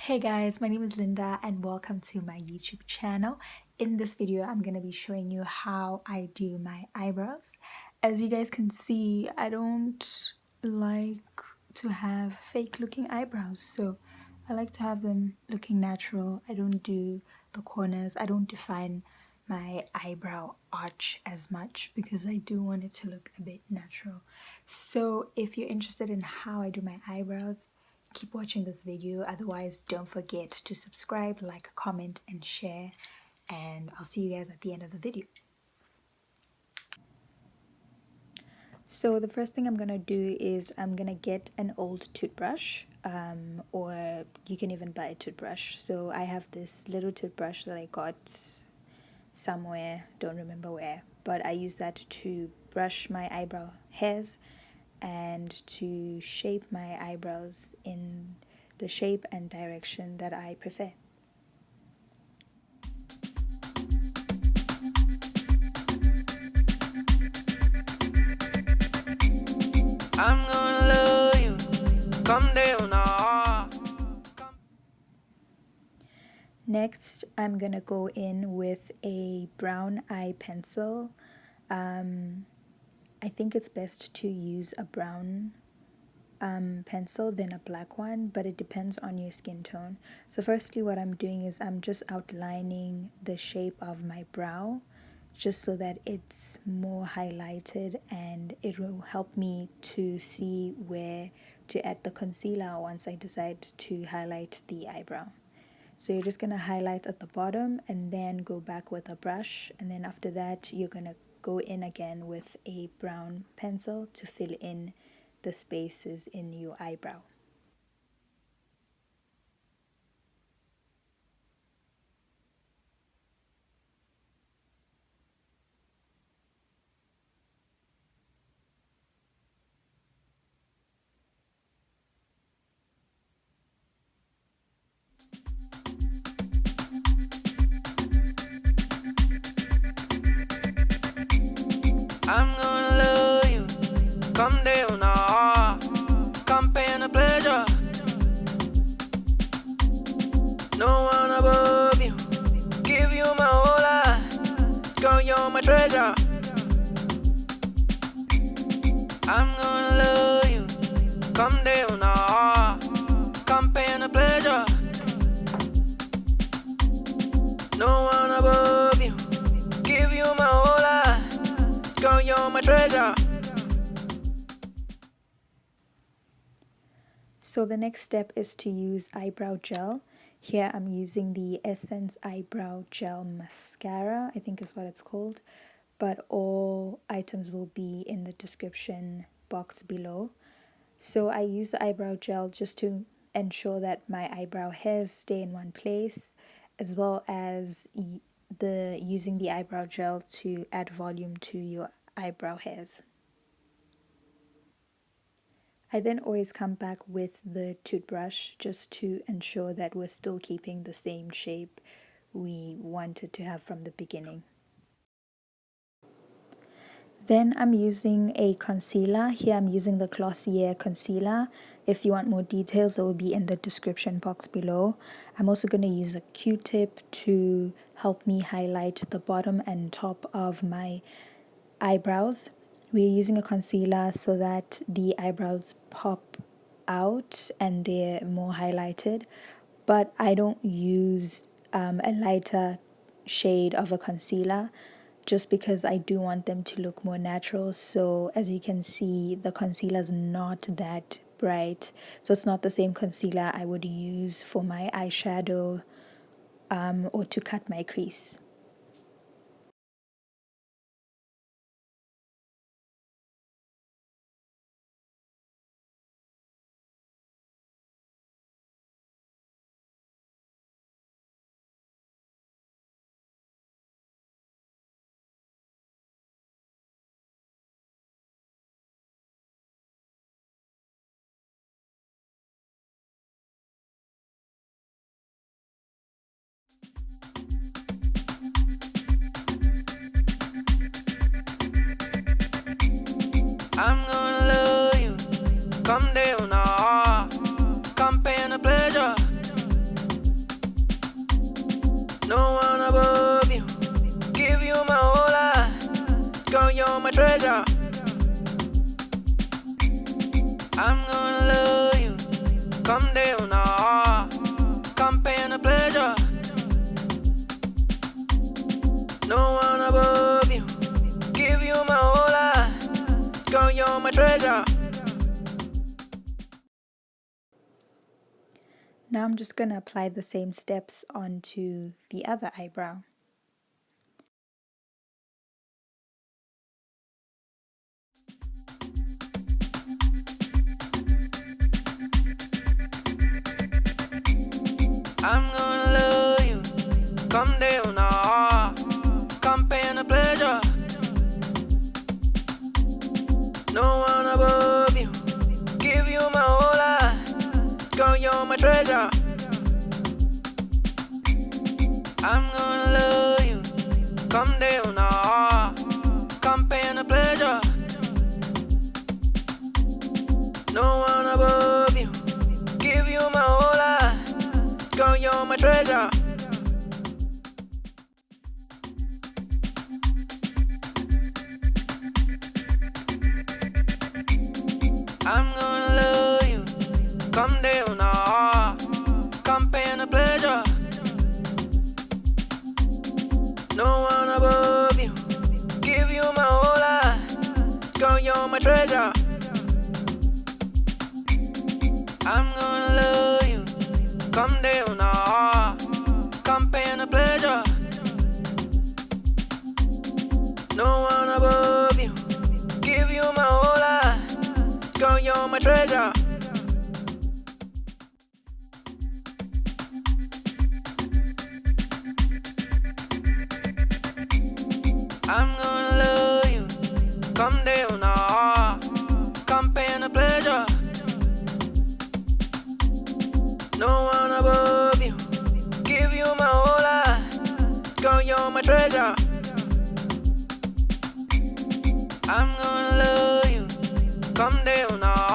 Hey guys, my name is Linda and welcome to my YouTube channel. In this video, I'm going to be showing you how I do my eyebrows. As you guys can see, I don't like to have fake looking eyebrows, so I like to have them looking natural. I don't do the corners. I don't define my eyebrow arch as much because I do want it to look a bit natural. So if you're interested in how I do my eyebrows, keep watching this video. Otherwise, don't forget to subscribe, like, comment, and share. And I'll see you guys at the end of the video. So the first thing I'm gonna do is I'm gonna get an old toothbrush, or you can even buy a toothbrush. So I have this little toothbrush that I got somewhere, don't remember where, but I use that to brush my eyebrow hairs and to shape my eyebrows in the shape and direction that I prefer. I'm gonna love you, come down now. Next, I'm gonna go in with a brown eye pencil. I think it's best to use a brown pencil than a black one, but it depends on your skin tone. So firstly, what I'm doing is I'm just outlining the shape of my brow just so that it's more highlighted, and it will help me to see where to add the concealer once I decide to highlight the eyebrow. So you're just going to highlight at the bottom and then go back with a brush, and then after that you're going to go in again with a brown pencil to fill in the spaces in your eyebrow. I'm gonna love you, come down now, come pain a pleasure. No one above you, give you my whole life, girl, you're my treasure. I'm gonna love you, come down now, come pain a pleasure. No one above you, give you my whole life, girl, you're my treasure. So the next step is to use eyebrow gel. Here I'm using the Essence Eyebrow Gel Mascara, I think is what it's called, but all items will be in the description box below. So I use the eyebrow gel just to ensure that my eyebrow hairs stay in one place, as well as using the eyebrow gel to add volume to your eyebrow hairs. I then always come back with the toothbrush just to ensure that we're still keeping the same shape we wanted to have from the beginning. Then I'm using a concealer. Here I'm using the Glossier concealer. If you want more details, it will be in the description box below. I'm also going to use a Q-tip to help me highlight the bottom and top of my eyebrows. We're using a concealer so that the eyebrows pop out and they're more highlighted, but I don't use a lighter shade of a concealer just because I do want them to look more natural. So as you can see, the concealer is not that bright, so it's not the same concealer I would use for my eyeshadow or to cut my crease. I'm gonna love you, come down now, come pain a pleasure. I'm gonna love you. Come down now. Come pain a pleasure. No one above you. Give you my whole life. Girl, you're my treasure. Now I'm just going to apply the same steps onto the other eyebrow. I'm gonna love you. Come down now. Come pain a pleasure. No one above you. Give you my whole life. Girl, you're my treasure. I'm gonna love you. Come down now. Come pain a pleasure. No one above you. Give you my whole life. Girl, you're my treasure. I'm gonna love you. Come down now. Come pain a pleasure. No one above you. Give you my whole life. Girl, you're my treasure. I'm gonna love you. Come down now. Come pain a pleasure. No one above you. Give you my whole life. Girl, you're my treasure. I'm gonna love you. Come down now. Come pain a pleasure. No one above you. Give you my whole life. Girl, you're my treasure. I'm gonna love you. Come down now.